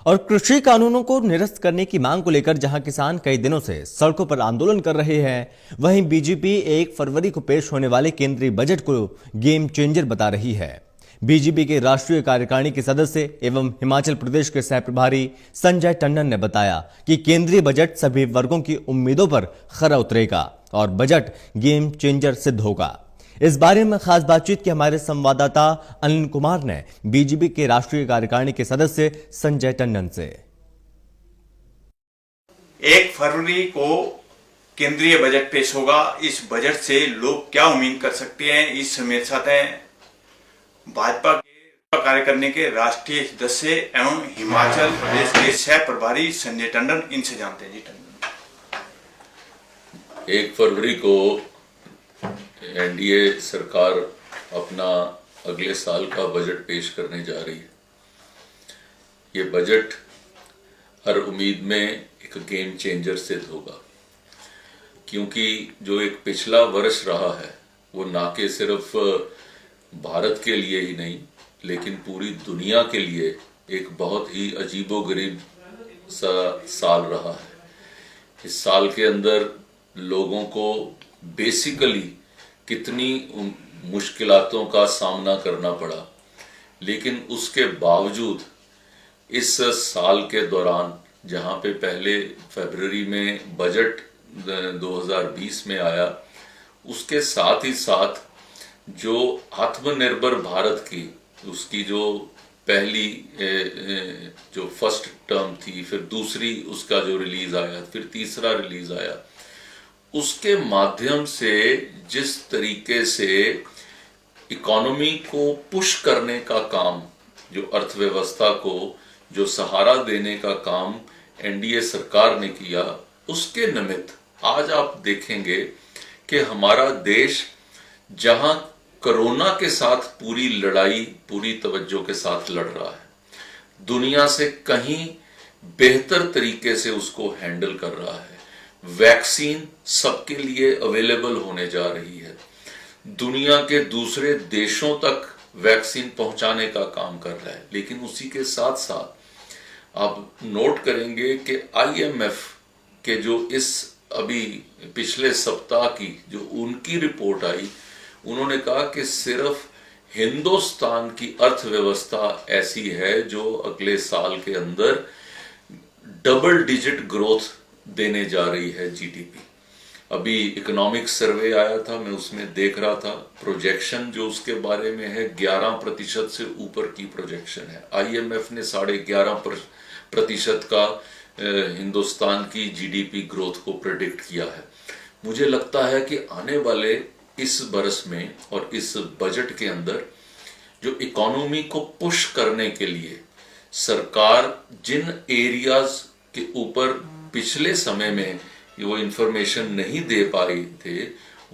और कृषि कानूनों को निरस्त करने की मांग को लेकर जहां किसान कई दिनों से सड़कों पर आंदोलन कर रहे हैं, वहीं बीजेपी 1 फरवरी को पेश होने वाले केंद्रीय बजट को गेम चेंजर बता रही है। बीजेपी के राष्ट्रीय कार्यकारिणी के सदस्य एवं हिमाचल प्रदेश के सह प्रभारी संजय टंडन ने बताया कि केंद्रीय बजट सभी वर्गों की उम्मीदों पर खरा उतरेगा और बजट गेम चेंजर सिद्ध होगा। इस बारे में खास बातचीत की हमारे संवाददाता अनिल कुमार ने बीजेपी के राष्ट्रीय कार्यकारिणी के सदस्य संजय टंडन से। 1 फरवरी को केंद्रीय बजट पेश होगा। इस बजट से लोग क्या उम्मीद कर सकते हैं, इस मेरे साथ हैं भाजपा के कार्यकारिणी के राष्ट्रीय सदस्य एवं हिमाचल प्रदेश के सह प्रभारी संजय टंडन। इनसे जानते हैं जी। टंडन, 1 फरवरी को एनडीए सरकार अपना अगले साल का बजट पेश करने जा रही है। ये बजट हर उम्मीद में एक गेम चेंजर सिद्ध होगा, क्योंकि जो एक पिछला वर्ष रहा है वो ना कि सिर्फ भारत के लिए ही नहीं लेकिन पूरी दुनिया के लिए एक बहुत ही अजीबोगरीब सा साल रहा है। इस साल के अंदर लोगों को बेसिकली कितनी मुश्किलातों का सामना करना पड़ा, लेकिन उसके बावजूद इस साल के दौरान जहां पे पहले फरवरी में बजट 2020 में आया, उसके साथ ही साथ जो आत्मनिर्भर भारत की उसकी जो पहली जो फर्स्ट टर्म थी, फिर दूसरी उसका जो रिलीज आया, फिर तीसरा रिलीज आया, उसके माध्यम से जिस तरीके से इकोनॉमी को पुश करने का काम, जो अर्थव्यवस्था को जो सहारा देने का काम एनडीए सरकार ने किया, उसके निमित्त आज आप देखेंगे कि हमारा देश जहां कोरोना के साथ पूरी लड़ाई पूरी तवज्जो के साथ लड़ रहा है, दुनिया से कहीं बेहतर तरीके से उसको हैंडल कर रहा है। वैक्सीन सबके लिए अवेलेबल होने जा रही है, दुनिया के दूसरे देशों तक वैक्सीन पहुंचाने का काम कर रहा है। लेकिन उसी के साथ साथ आप नोट करेंगे कि आईएमएफ के जो इस अभी पिछले सप्ताह की जो उनकी रिपोर्ट आई, उन्होंने कहा कि सिर्फ हिंदुस्तान की अर्थव्यवस्था ऐसी है जो अगले साल के अंदर डबल डिजिट ग्रोथ देने जा रही है जीडीपी। अभी इकोनॉमिक सर्वे आया था, मैं उसमें देख रहा था, प्रोजेक्शन जो उसके बारे में है 11% से ऊपर की प्रोजेक्शन है। आईएमएफ ने 11.5% का हिंदुस्तान की जीडीपी ग्रोथ को प्रेडिक्ट किया है। मुझे लगता है कि आने वाले इस बरस में और इस बजट के अंदर जो इकोनॉमी को पुश करने के लिए सरकार जिन एरियाज के ऊपर पिछले समय में वो इंफॉर्मेशन नहीं दे पा रही थे,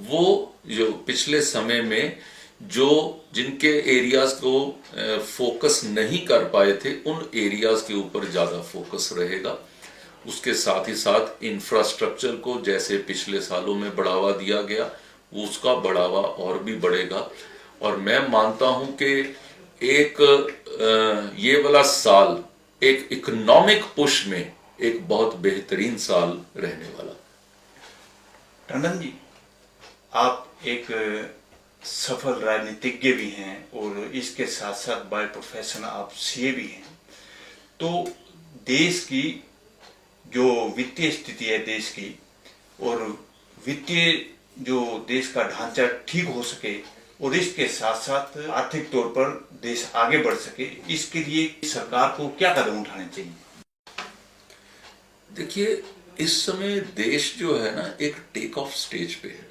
वो जो पिछले समय में जो जिनके एरियाज को फोकस नहीं कर पाए थे, उन एरियाज के ऊपर ज्यादा फोकस रहेगा। उसके साथ ही साथ इंफ्रास्ट्रक्चर को जैसे पिछले सालों में बढ़ावा दिया गया, उसका बढ़ावा और भी बढ़ेगा। और मैं मानता हूं कि एक ये वाला साल एक इकोनॉमिक पुश में एक बहुत बेहतरीन साल रहने वाला। टंडन जी, आप एक सफल राजनीतिज्ञ भी हैं और इसके साथ साथ बाय प्रोफेशन आप सीए भी हैं। तो देश की जो वित्तीय स्थिति है देश की, और वित्तीय जो देश का ढांचा ठीक हो सके और इसके साथ साथ आर्थिक तौर पर देश आगे बढ़ सके, इसके लिए सरकार को क्या कदम उठाने चाहिए? देखिए, इस समय देश जो है ना एक टेक ऑफ स्टेज पे है।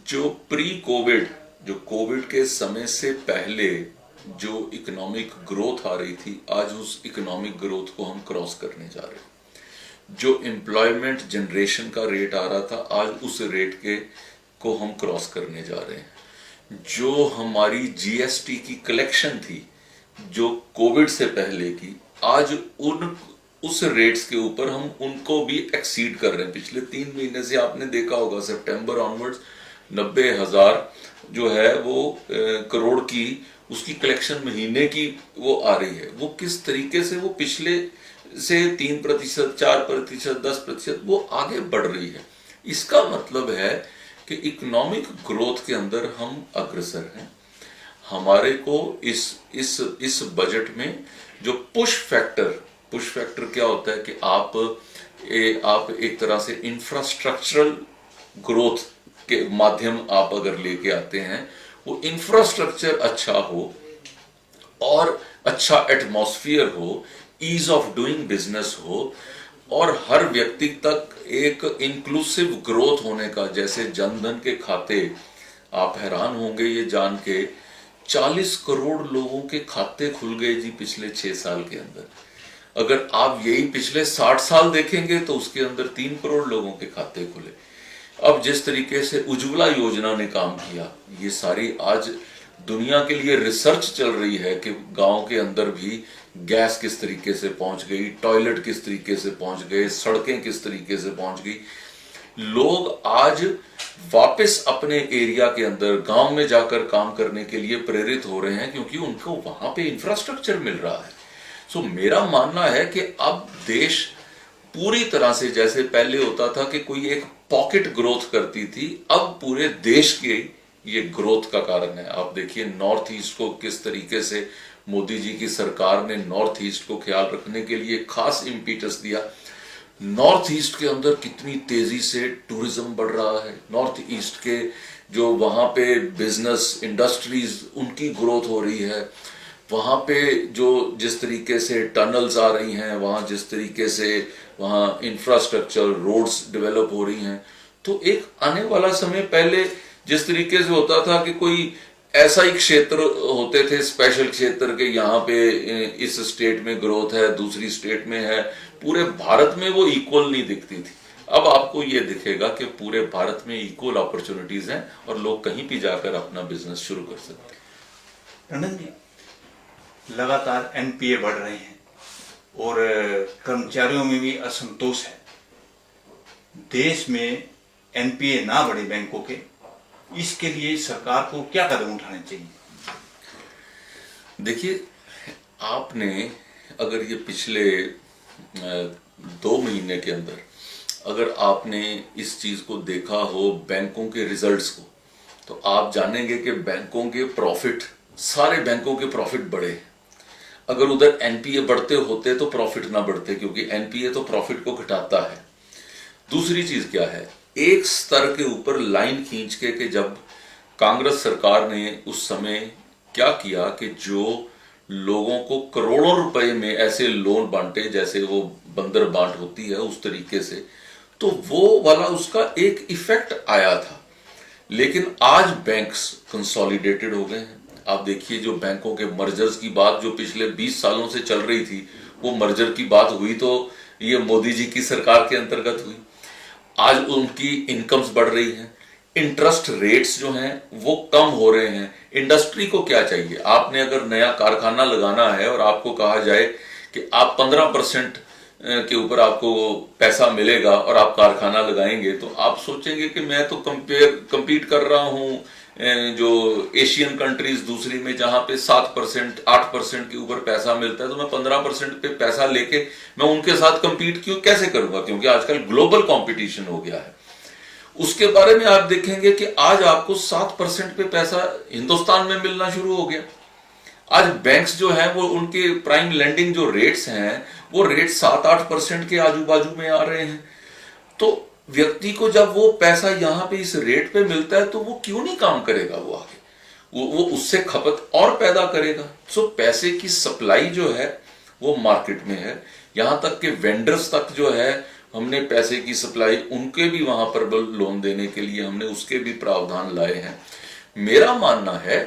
जो प्री कोविड, जो कोविड के समय से पहले जो इकोनॉमिक ग्रोथ आ रही थी, आज उस इकोनॉमिक ग्रोथ को हम क्रॉस करने जा रहे हैं। जो एम्प्लॉयमेंट जनरेशन का रेट आ रहा था, आज उस रेट के को हम क्रॉस करने जा रहे हैं। जो हमारी जीएसटी की कलेक्शन थी जो कोविड से पहले की, आज उस रेट्स के ऊपर हम उनको भी एक्सीड कर रहे हैं। पिछले 3 महीने से आपने देखा होगा, सितंबर ऑनवर्ड्स 90,000 जो है वो करोड़ की उसकी कलेक्शन महीने की वो आ रही है, वो किस तरीके से वो पिछले से 3%, 4%, 10% वो आगे बढ़ रही है। इसका मतलब है कि इकोनॉमिक ग्रोथ के अंदर हम अग्रसर हैं। हमारे को इस बजट में जो पुश फैक्टर क्या होता है कि आप एक तरह से इंफ्रास्ट्रक्चरल ग्रोथ के माध्यम आप अगर लेके आते हैं, वो इंफ्रास्ट्रक्चर अच्छा हो और अच्छा एटमॉस्फेयर हो, ईज ऑफ डूइंग बिजनेस हो और हर व्यक्ति तक एक इंक्लूसिव ग्रोथ होने का, जैसे जनधन के खाते, आप हैरान होंगे ये जान के 40 करोड़ लोगों के खाते खुल गए जी पिछले 6 साल के अंदर। अगर आप यही पिछले 60 साल देखेंगे तो उसके अंदर 3 करोड़ लोगों के खाते खुले। अब जिस तरीके से उज्ज्वला योजना ने काम किया, ये सारी आज दुनिया के लिए रिसर्च चल रही है कि गांव के अंदर भी गैस किस तरीके से पहुंच गई, टॉयलेट किस तरीके से पहुंच गए, सड़कें किस तरीके से पहुंच गई। लोग आज वापस अपने एरिया के अंदर गांव में जाकर काम करने के लिए प्रेरित हो रहे हैं क्योंकि उनको वहां पे इंफ्रास्ट्रक्चर मिल रहा है। सो मेरा मानना है कि अब देश पूरी तरह से, जैसे पहले होता था कि कोई एक पॉकेट ग्रोथ करती थी, अब पूरे देश के ये ग्रोथ का कारण है। आप देखिए नॉर्थ ईस्ट को किस तरीके से मोदी जी की सरकार ने नॉर्थ ईस्ट को ख्याल रखने के लिए खास इम्पीटस दिया। नॉर्थ ईस्ट के अंदर कितनी तेजी से टूरिज्म बढ़ रहा है, नॉर्थ ईस्ट के जो वहां पे बिजनेस इंडस्ट्रीज उनकी ग्रोथ हो रही है, वहां पे जो जिस तरीके से टनल्स आ रही हैं, वहां जिस तरीके से वहां इंफ्रास्ट्रक्चर रोड्स डेवलप हो रही हैं। तो एक आने वाला समय, पहले जिस तरीके से होता था कि कोई ऐसा ही क्षेत्र होते थे, स्पेशल क्षेत्र के, यहाँ पे इस स्टेट में ग्रोथ है, दूसरी स्टेट में है, पूरे भारत में वो इक्वल नहीं दिखती थी। अब आपको ये दिखेगा कि पूरे भारत में इक्वल अपॉर्चुनिटीज हैं और लोग कहीं भी जाकर अपना बिजनेस शुरू कर सकते हैं। टंडन जी, लगातार एनपीए बढ़ रहे हैं और कर्मचारियों में भी असंतोष है। देश में एनपीए ना बढ़े बैंकों के, इसके लिए सरकार को क्या कदम उठाने चाहिए? देखिए, आपने अगर ये पिछले 2 महीने के अंदर अगर आपने इस चीज को देखा हो, बैंकों के रिजल्ट्स को, तो आप जानेंगे कि बैंकों के प्रॉफिट, सारे बैंकों के प्रॉफिट बढ़े। अगर उधर एनपीए बढ़ते होते तो प्रॉफिट ना बढ़ते, क्योंकि एनपीए तो प्रॉफिट को घटाता है। दूसरी चीज क्या है, एक स्तर के ऊपर लाइन खींच के कि जब कांग्रेस सरकार ने उस समय क्या किया कि जो लोगों को करोड़ों रुपए में ऐसे लोन बांटे, जैसे वो बंदर बांट होती है उस तरीके से, तो वो वाला उसका एक इफेक्ट आया था। लेकिन आज बैंक्स कंसोलिडेटेड हो गए हैं। आप देखिए, जो बैंकों के मर्जर्स की बात जो पिछले 20 सालों से चल रही थी, वो मर्जर की बात हुई तो ये मोदी जी की सरकार के अंतर्गत हुई। आज उनकी इनकम्स बढ़ रही हैं, इंटरेस्ट रेट्स जो हैं वो कम हो रहे हैं। इंडस्ट्री को क्या चाहिए, आपने अगर नया कारखाना लगाना है और आपको कहा जाए कि आप 15% के ऊपर आपको पैसा मिलेगा और आप कारखाना लगाएंगे, तो आप सोचेंगे कि मैं तो कंपीट कर रहा हूं जो एशियन कंट्रीज दूसरी में, जहां पे 7%, 8% के ऊपर पैसा मिलता है, तो मैं 15% पे पैसा लेके मैं उनके साथ कंपीट कैसे करूंगा, क्योंकि आजकल ग्लोबल कंपटीशन हो गया है। उसके बारे में आप देखेंगे कि आज आपको 7% पे पैसा हिंदुस्तान में मिलना शुरू हो गया। आज बैंक्स जो हैं वो उनके प्राइम लेंडिंग जो रेट्स हैं वो रेट 7-8% के आजू बाजू में आ रहे हैं। तो व्यक्ति को जब वो पैसा यहां पे इस रेट पे मिलता है तो वो क्यों नहीं काम करेगा, वो आगे वो उससे खपत और पैदा करेगा। सो पैसे की सप्लाई जो है वो मार्केट में है, यहां तक कि वेंडर्स तक जो है, हमने पैसे की सप्लाई उनके भी वहां पर लोन देने के लिए हमने उसके भी प्रावधान लाए हैं। मेरा मानना है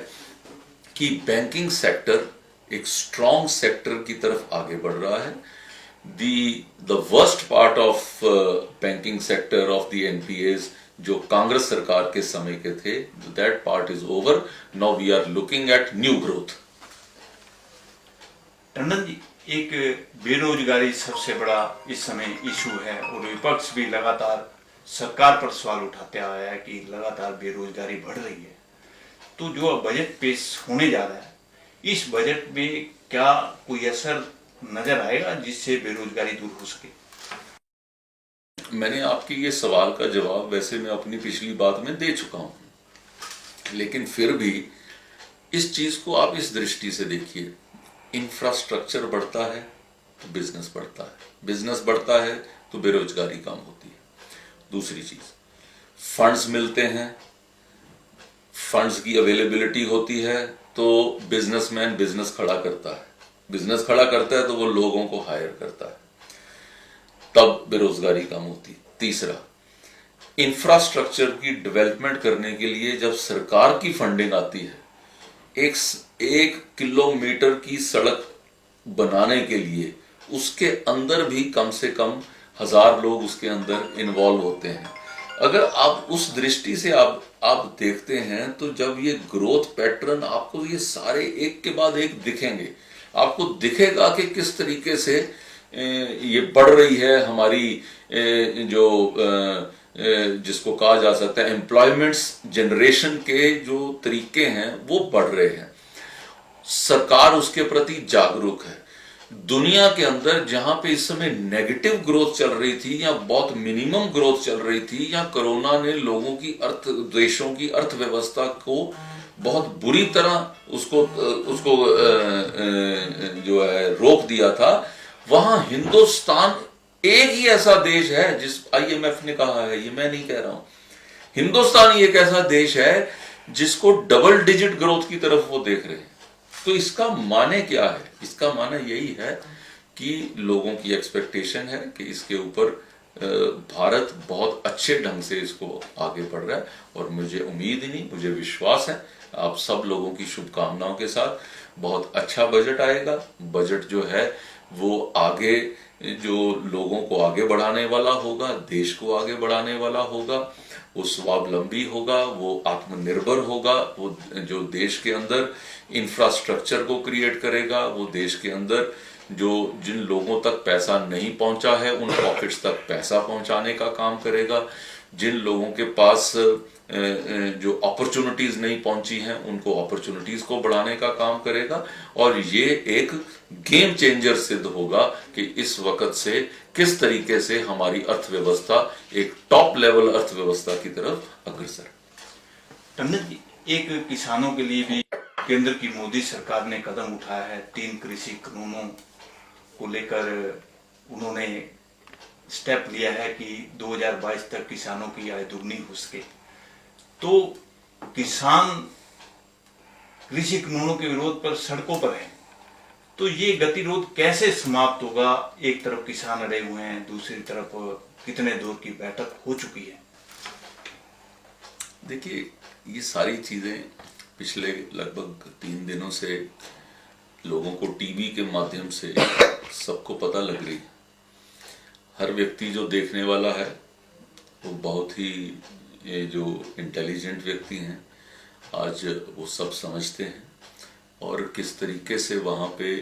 कि बैंकिंग सेक्टर एक स्ट्रॉन्ग सेक्टर की तरफ आगे बढ़ रहा है। the worst part of banking sector of the NPAs जो कांग्रेस सरकार के समय के थे, that part is over. Now we are looking at new growth. Tandon ji, एक बेरोजगारी सबसे बड़ा इस समय इशू है और विपक्ष भी लगातार सरकार पर सवाल उठाते आया है कि लगातार बेरोजगारी बढ़ रही है। तो जो बजट पेश होने जा रहा है, इस बजट में क्या कोई असर नजर आएगा जिससे बेरोजगारी दूर हो सके? मैंने आपके ये सवाल का जवाब वैसे मैं अपनी पिछली बात में दे चुका हूं, लेकिन फिर भी इस चीज को आप इस दृष्टि से देखिए, इंफ्रास्ट्रक्चर बढ़ता है तो बिजनेस बढ़ता है, बिजनेस बढ़ता है तो बेरोजगारी कम होती है। दूसरी चीज, फंड्स मिलते हैं, फंड्स की अवेलेबिलिटी होती है तो बिजनेसमैन बिजनेस खड़ा करता है, बिजनेस खड़ा करता है तो वो लोगों को हायर करता है, तब बेरोजगारी कम होती। तीसरा, इंफ्रास्ट्रक्चर की डेवलपमेंट करने के लिए जब सरकार की फंडिंग आती है, एक किलोमीटर की सड़क बनाने के लिए उसके अंदर भी कम से कम 1000 लोग उसके अंदर इन्वॉल्व होते हैं। अगर आप उस दृष्टि से आप देखते हैं तो जब ये ग्रोथ पैटर्न आपको ये सारे एक के बाद एक दिखेंगे, आपको दिखेगा कि किस तरीके से ये बढ़ रही है हमारी जो जिसको कहा जा सकता है एम्प्लॉयमेंट्स जनरेशन के जो तरीके हैं वो बढ़ रहे हैं। सरकार उसके प्रति जागरूक है। दुनिया के अंदर जहां पे इस समय नेगेटिव ग्रोथ चल रही थी या बहुत मिनिमम ग्रोथ चल रही थी, या कोरोना ने लोगों की देशों की अर्थव्यवस्था को बहुत बुरी तरह उसको जो है रोक दिया था, वहां हिंदुस्तान एक ही ऐसा देश है जिस IMF ने कहा है, ये मैं नहीं कह रहा हूं, हिंदुस्तान ही एक ऐसा देश है जिसको डबल डिजिट ग्रोथ की तरफ वो देख रहे हैं। तो इसका माने क्या है? इसका माने यही है कि लोगों की एक्सपेक्टेशन है कि इसके ऊपर भारत बहुत अच्छे ढंग से इसको आगे बढ़ रहा है, और मुझे उम्मीद ही नहीं, मुझे विश्वास है आप सब लोगों की शुभकामनाओं के साथ बहुत अच्छा बजट आएगा। बजट जो है वो आगे जो लोगों को आगे बढ़ाने वाला होगा, देश को आगे बढ़ाने वाला होगा, वो स्वावलंबी होगा, वो आत्मनिर्भर होगा, वो जो देश के अंदर इंफ्रास्ट्रक्चर को क्रिएट करेगा, वो देश के अंदर जो जिन लोगों तक पैसा नहीं पहुंचा है उन पॉकेट्स तक पैसा पहुंचाने का काम करेगा, जिन लोगों के पास जो अपॉर्चुनिटीज नहीं पहुंची हैं उनको अपॉर्चुनिटीज को बढ़ाने का काम करेगा। और ये एक गेम चेंजर सिद्ध होगा कि इस वक्त से किस तरीके से हमारी अर्थव्यवस्था एक टॉप लेवल अर्थव्यवस्था की तरफ अग्रसर। टंडन जी, एक किसानों के लिए भी केंद्र की मोदी सरकार ने कदम उठाया है। 3 कृषि कानूनों को लेकर उन्होंने स्टेप लिया है कि 2022 तक किसानों की आय दुगनी हो सके। तो किसान कृषि कानूनों के विरोध पर सड़कों पर हैं, तो ये गतिरोध कैसे समाप्त होगा? एक तरफ किसान अड़े हुए हैं, दूसरी तरफ कितने दौर की बैठक हो चुकी है। देखिए, ये सारी चीजें पिछले लगभग 3 दिनों से लोगों को टीवी के माध्यम से सबको पता लग रही है। हर व्यक्ति जो देखने वाला है वो बहुत ही ये जो इंटेलिजेंट व्यक्ति हैं आज वो सब समझते हैं, और किस तरीके से वहाँ पे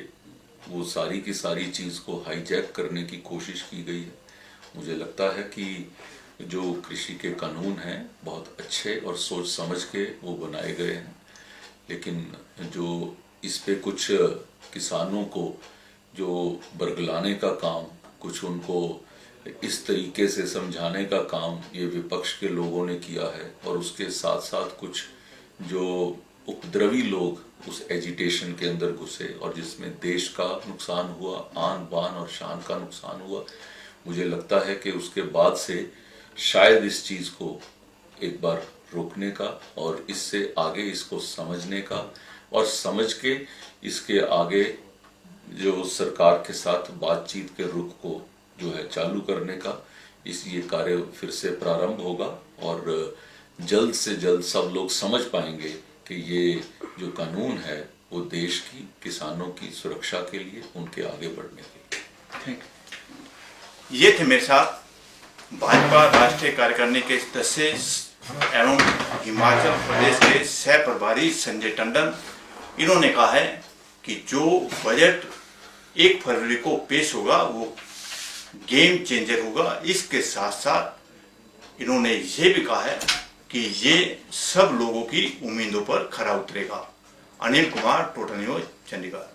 वो सारी की सारी चीज़ को हाईजैक करने की कोशिश की गई है। मुझे लगता है कि जो कृषि के कानून हैं बहुत अच्छे और सोच समझ के वो बनाए गए हैं, लेकिन जो इस पे कुछ किसानों को जो बरगलाने का काम, कुछ उनको इस तरीके से समझाने का काम ये विपक्ष के लोगों ने किया है, और उसके साथ साथ कुछ जो उपद्रवी लोग उस एजिटेशन के अंदर घुसे और जिसमें देश का नुकसान हुआ, आन बान और शान का नुकसान हुआ। मुझे लगता है कि उसके बाद से शायद इस चीज़ को एक बार रोकने का और इससे आगे इसको समझने का, और समझ के इसके आगे जो सरकार के साथ बातचीत के रुख को जो है चालू करने का ये कार्य फिर से प्रारंभ होगा, और जल्द से जल्द सब लोग समझ पाएंगे कि ये जो कानून है वो देश की किसानों की सुरक्षा के लिए, उनके आगे बढ़ने के लिए। ये थे मेरे साथ भाजपा राष्ट्रीय कार्यकारिणी के सदस्य एवं हिमाचल प्रदेश के सह प्रभारी संजय टंडन। इन्होंने कहा है कि जो बजट 1 फरवरी को पेश होगा वो गेम चेंजर होगा। इसके साथ साथ इन्होंने ये भी कहा है कि ये सब लोगों की उम्मीदों पर खरा उतरेगा। Anil Kumar, total news, Chandigarh.